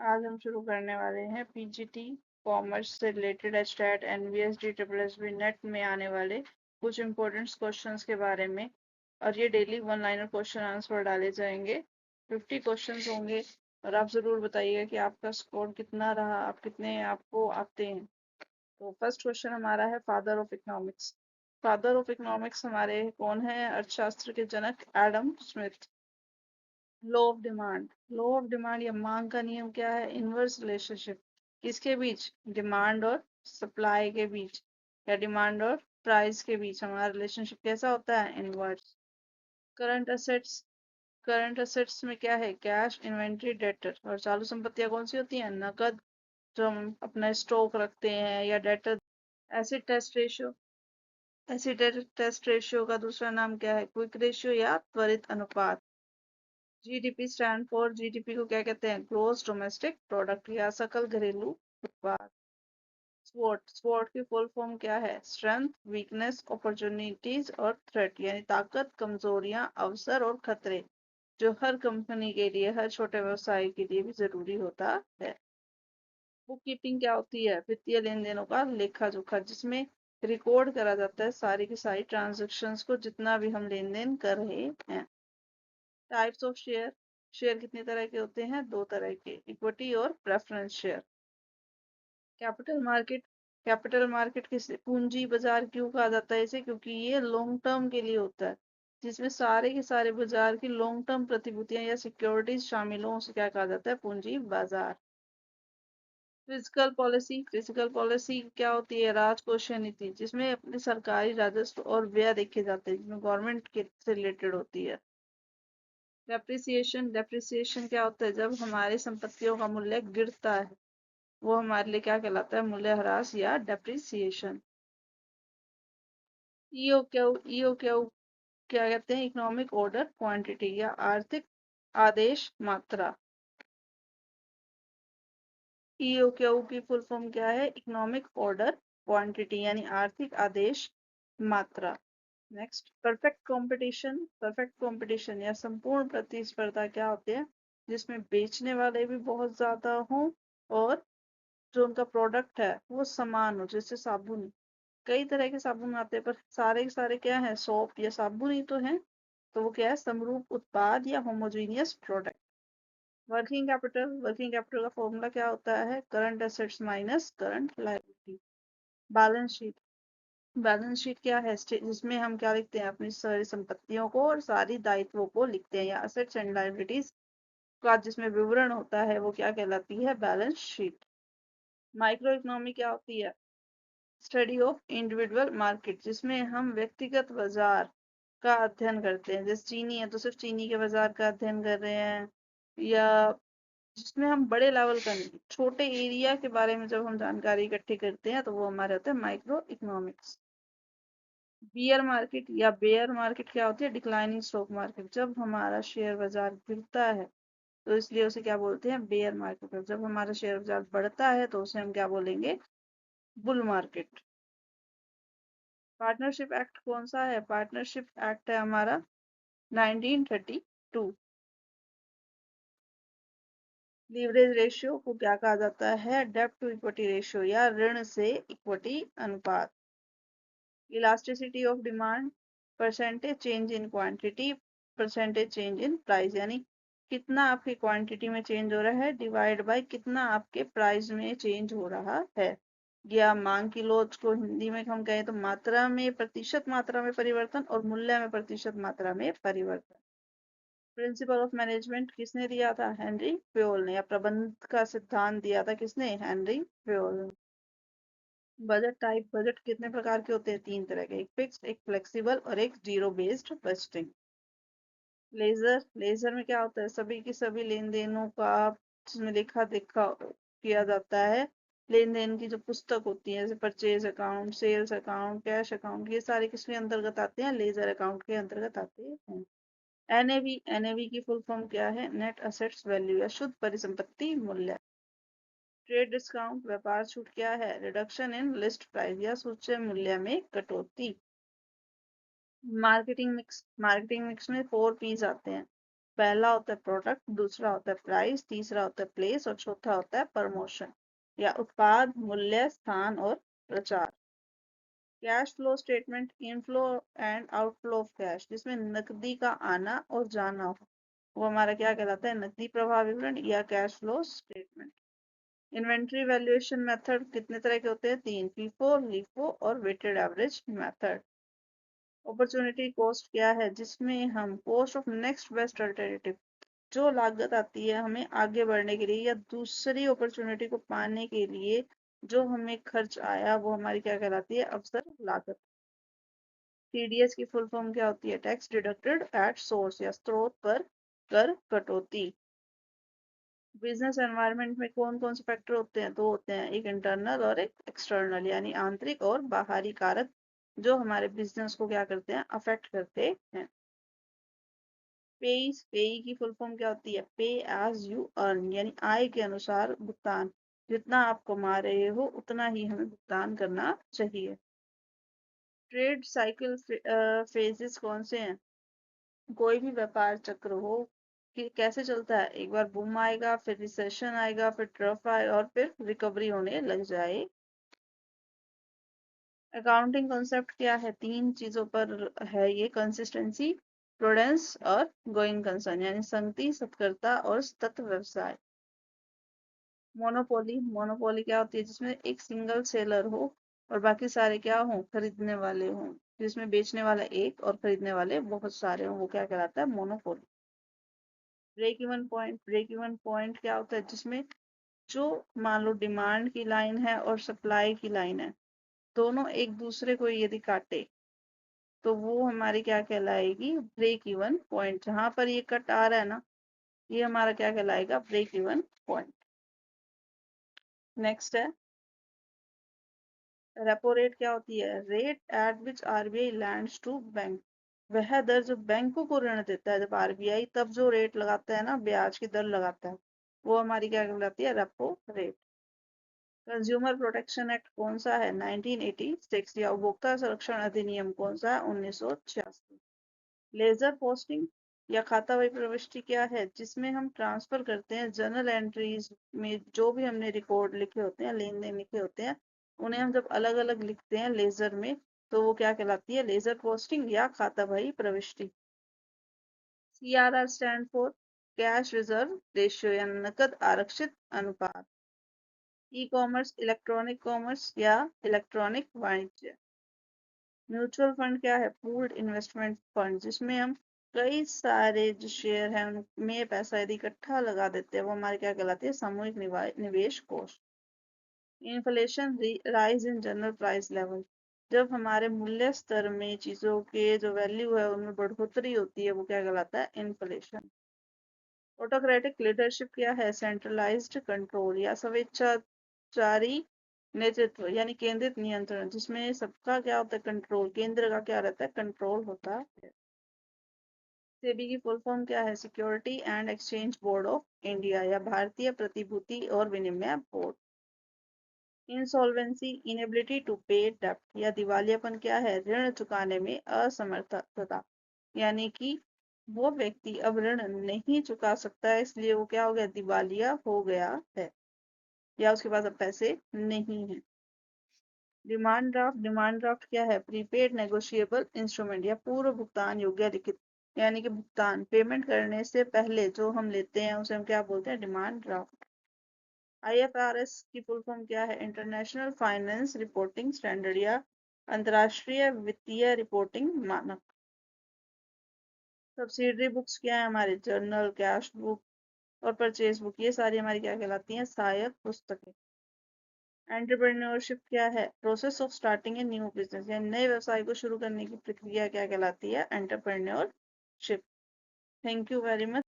आज हम शुरू करने वाले हैं पीजीटी कॉमर्स से related HTET NVS DSB NET में आने वाले कुछ इंपॉर्टेंट क्वेश्चंस के बारे में। और ये daily one liner question answer डाले जाएंगे। 50 क्वेश्चंस होंगे और आप जरूर बताइएगा कि आपका स्कोर कितना रहा, आप कितने आपको आते हैं। तो फर्स्ट क्वेश्चन हमारा है father of economics. Father of economics हमारे कौन है? अर्थशास्त्र के जनक Adam Smith. Law of demand. Law of demand या मांग का नियम क्या है? Inverse relationship. किसके बीच? डिमांड और सप्लाई के बीच, या डिमांड और प्राइस के बीच हमारा रिलेशनशिप कैसा होता है? Inverse. Current assets. Current assets में क्या है? Cash, inventory, debtor. और चालू संपत्तियां कौन सी होती हैं? नकद, जो हम अपना स्टॉक रखते हैं, या debtor. Acid test ratio. Acid test ratio का दूसरा नाम क्या है? क्विक रेशियो या त्वरित अनुपात। जीडीपी स्टैंड फॉर, जीडीपी को क्या कहते हैं? ग्रोस डोमेस्टिक प्रोडक्ट या सकल घरेलू उत्पाद। स्वॉट। स्वॉट की फुल फॉर्म क्या है? स्ट्रेंथ, वीकनेस, अपॉर्चुनिटीज और थ्रेट, यानी ताकत, कमजोरियां, अवसर और खतरे, जो हर कंपनी के लिए, हर छोटे व्यवसाय के लिए भी जरूरी होता है। बुक कीपिंग क्या होती है? वित्तीय लेन देनों का लेखा जोखा, जिसमें रिकॉर्ड करा जाता है सारी की सारी ट्रांजेक्शन्स को, जितना भी हम लेन देन कर रहे हैं। Types of share. शेयर कितने तरह के होते हैं? दो तरह के, इक्विटी और preference share. Capital market. Capital market किस पूंजी बाजार क्यों कहा जाता है इसे? क्योंकि ये लॉन्ग टर्म के लिए होता है, जिसमें सारे के सारे बाजार की लॉन्ग टर्म प्रतिभूतियां या सिक्योरिटीज शामिल हो, उसे क्या कहा जाता है? पूंजी बाजार। Physical policy. फिजिकल पॉलिसी क्या होती है? राजकोषीय नीति, जिसमें अपने सरकारी राजस्व और व्यय देखे जाते हैं, जिसमें गवर्नमेंट के से रिलेटेड होती है। डेप्रिसिएशन। डेप्रिसिएशन क्या होता है? जब हमारी संपत्तियों का मूल्य गिरता है, वो हमारे लिए क्या कहलाता है? मूल्यह्रास या डेप्रिसिएशन। ईओक्यू। ईओक्यू क्या कहते हैं? इकोनॉमिक ऑर्डर क्वांटिटी या आर्थिक आदेश मात्रा। ईओक्यू की फुल फॉर्म क्या है? इकोनॉमिक ऑर्डर क्वांटिटी, यानी आर्थिक आदेश मात्रा। Next, perfect competition. Perfect competition या संपूर्ण प्रतिस्पर्धा क्या होते हैं? जिसमें बेचने वाले भी बहुत ज्यादा हों और जो उनका प्रोडक्ट है वो समान हो। जैसे साबुन, कई तरह के साबुन आते हैं, पर सारे के सारे क्या है? सोप या साबुन ही तो है। तो वो क्या है? समरूप उत्पाद या homogeneous product. Working capital. Working capital का फॉर्मूला क्या होता है? Current assets minus current liability. Balance sheet. Balance sheet क्या है? जिसमें हम क्या लिखते हैं? अपनी सारी संपत्तियों को और सारी दायित्वों को लिखते हैं, या असेट्स एंड लायबिलिटीज का जिसमें विवरण होता है, वो क्या कहलाती है? Balance sheet. माइक्रो इकोनॉमी क्या होती है? स्टडी ऑफ इंडिविजुअल मार्केट, जिसमें हम व्यक्तिगत बाजार का अध्ययन करते हैं। जैसे चीनी है तो सिर्फ चीनी के बाजार का अध्ययन कर रहे हैं, या जिसमें हम बड़े लेवल का नहीं, छोटे एरिया के बारे में जब हम जानकारी इकट्ठी करते हैं, तो वो हमारे होता है माइक्रो इकोनॉमिक्स। बियर मार्केट या बेयर मार्केट क्या होती है? डिक्लाइनिंग स्टॉक मार्केट, जब हमारा शेयर बाजार गिरता है तो इसलिए उसे क्या बोलते हैं? Bear market. और जब हमारा शेयर बाजार बढ़ता है तो उसे हम क्या बोलेंगे? Bull market. पार्टनरशिप एक्ट कौन सा है? पार्टनरशिप एक्ट है हमारा 1932। लीवरेज रेशियो को क्या कहा जाता है? डेब्ट टू इक्विटी रेशियो या ऋण से इक्विटी अनुपात। Elasticity of demand, percentage change in quantity, percentage change in price, यानी कितना आपकी क्वांटिटी में चेंज हो रहा है डिवाइड बाय कितना आपके प्राइस में चेंज हो रहा है। या मांग की लोच को हिंदी में हम कहें तो मात्रा में, प्रतिशत मात्रा में परिवर्तन, और मूल्य में प्रतिशत मात्रा में परिवर्तन। प्रिंसिपल ऑफ मैनेजमेंट किसने दिया था? हेनरी फ्योल ने। या प्रबंध का सिद्धांत दिया था किसने? हेनरी फ्योल ने। Budget type. बजट कितने प्रकार के होते हैं? तीन तरह के, एक फिक्स्ड, एक फ्लेक्सिबल और एक zero based budgeting. Ledger. Ledger में क्या होता है? सभी की सभी लेन देनों का जिसमें लेखा देखा किया जाता है। लेन देन की जो पुस्तक होती है, जैसे purchase account, sales account, cash account, ये सारे किसके अंतर्गत आते हैं? लेजर अकाउंट के अंतर्गत आते हैं। एनएवी। एनएवी की फुल फॉर्म क्या है? नेट असेट्स वैल्यू या शुद्ध परिसंपत्ति मूल्य। Trade discount. व्यापार छूट क्या है? रिडक्शन इन लिस्ट प्राइस या सूच्य मूल्य में कटौती। Marketing mix. मार्केटिंग मिक्स में 4 P's आते हैं। पहला होता है प्रोडक्ट, दूसरा होता है प्राइस, तीसरा होता है प्लेस और चौथा होता है प्रमोशन या उत्पाद, मूल्य, स्थान और प्रचार। Cash flow statement, inflow and outflow of cash, जिसमें नकदी का आना और जाना हो, वो हमारा क्या कहलाता है, नकदी प्रवाह विवरण या cash flow statement. Inventory valuation method कितने तरह के होते हैं, 3, फीफो, लीफो और weighted average method. Opportunity cost क्या है, जिसमें हम cost of next best alternative, जो लागत आती है हमें आगे बढ़ने के लिए या दूसरी अपॉर्चुनिटी को पाने के लिए जो हमें खर्च आया, वो हमारी क्या कहलाती है, अवसर लागत। टीडीएस की फुल फॉर्म क्या होती है, टैक्स डिडक्टेड एट सोर्स या स्रोत पर कर कटौती। बिजनेस एनवायरनमेंट में कौन कौन से फैक्टर होते हैं, दो होते हैं, एक इंटरनल और एक एक्सटर्नल, यानी आंतरिक और बाहरी कारक जो हमारे बिजनेस को क्या करते हैं, अफेक्ट करते हैं। पेई की फुल फॉर्म क्या होती है, पे एज यू अर्न, यानी आय के अनुसार भुगतान, जितना आप कमा रहे हो उतना ही हमें भुगतान करना चाहिए। ट्रेड साइकिल फेजेस कौन से हैं, कोई भी व्यापार चक्र हो कि कैसे चलता है, एक बार बूम आएगा, फिर रिसेशन आएगा, फिर ट्रफ आएगा और फिर रिकवरी होने लग जाए। अकाउंटिंग कॉन्सेप्ट क्या है, 3 चीजों पर है ये, कंसिस्टेंसी, प्रूडेंस और गोइंग कंसर्न, यानी संगति, सतर्कता और सतत व्यवसाय। मोनोपोली, मोनोपोली क्या होती है, जिसमें एक सिंगल सेलर हो और बाकी सारे क्या हो, खरीदने वाले हों, जिसमें बेचने वाला एक और खरीदने वाले बहुत सारे हों, वो क्या कहलाता है, मोनोपोली। ब्रेक इवन पॉइंट क्या होता है, जिसमें जो मान लो डिमांड की लाइन है और सप्लाई की लाइन है, दोनों एक दूसरे को यदि काटे तो वो हमारी क्या कहलाएगी, ब्रेक इवन पॉइंट। जहां पर ये कट आ रहा है ना, ये हमारा क्या कहलाएगा, ब्रेक इवन पॉइंट। नेक्स्ट है रेपो रेट, क्या होती है, rate at which RBI lends to bank, वह दर जो बैंकों को ऋण देता है, जब आरबीआई तब जो रेट लगाता है ना, ब्याज की दर लगाता है, वो हमारी क्या कहलाती है, repo rate. Consumer protection act कौन सा है, 1986, या उपभोक्ता संरक्षण अधिनियम कौन सा है, 1986। लेजर पोस्टिंग या खाता वही प्रविष्टि क्या है, जिसमें हम ट्रांसफर करते हैं जर्नल एंट्रीज में जो भी हमने रिकॉर्ड लिखे होते हैं, लेन देन लिखे होते हैं, उन्हें हम जब अलग अलग लिखते हैं लेजर में, तो वो क्या कहलाती है, लेजर पोस्टिंग या खाता वही प्रविष्टि। CRR stand for cash reserve ratio या नकद आरक्षित अनुपात। ई कॉमर्स, इलेक्ट्रॉनिक कॉमर्स या इलेक्ट्रॉनिक वाणिज्य। म्यूचुअल फंड क्या है, पूल्ड इन्वेस्टमेंट फंड, जिसमें हम कई सारे जो शेयर हैं उनमें पैसा यदि इकट्ठा लगा देते हैं, वो हमारे क्या कहलाते हैं, सामूहिक निवेश कोष। Inflation rise in general price level, जब हमारे मूल्य स्तर में चीजों के जो वैल्यू है उनमें बढ़ोतरी होती है, वो क्या कहलाता है, इन्फ्लेशन। ऑटोक्रेटिक लीडरशिप क्या है, सेंट्रलाइज्ड कंट्रोल या स्वेच्छाचारी नेतृत्व, यानी केंद्रित नियंत्रण, जिसमें सबका क्या होता है, कंट्रोल, केंद्र का क्या रहता है, कंट्रोल होता है। सेबी की फुल फॉर्म क्या है, security and exchange board of India या भारतीय प्रतिभूति और विनिमय बोर्ड। इंसॉल्वेंसी, इनेबिलिटी टू पे डेब्ट या दिवालियापन क्या है, ऋण चुकाने में असमर्थता, यानी कि वो व्यक्ति अब ऋण नहीं चुका सकता है, इसलिए वो क्या हो गया, दिवालिया हो गया है या उसके पास अब पैसे नहीं है। डिमांड ड्राफ्ट क्या है, प्रीपेड नेगोशिएबल इंस्ट्रूमेंट या पूर्व भुगतान योग्य लिखित, यानी कि भुगतान पेमेंट करने से पहले जो हम लेते हैं उसे हम क्या बोलते हैं, डिमांड ड्राफ्ट। IFRS की फुल फॉर्म क्या है, इंटरनेशनल फाइनेंस रिपोर्टिंग स्टैंडर्ड या अंतर्राष्ट्रीय वित्तीय रिपोर्टिंग मानक। सब्सिडरी बुक्स क्या है हमारे, जर्नल, कैश बुक और परचेज बुक, ये सारी हमारी क्या कहलाती हैं, सहायक पुस्तकें। एंटरप्रेन्योरशिप क्या है, process of starting a new business, यानी नए व्यवसाय को शुरू करने की प्रक्रिया क्या कहलाती है, entrepreneurship. Thank you very much.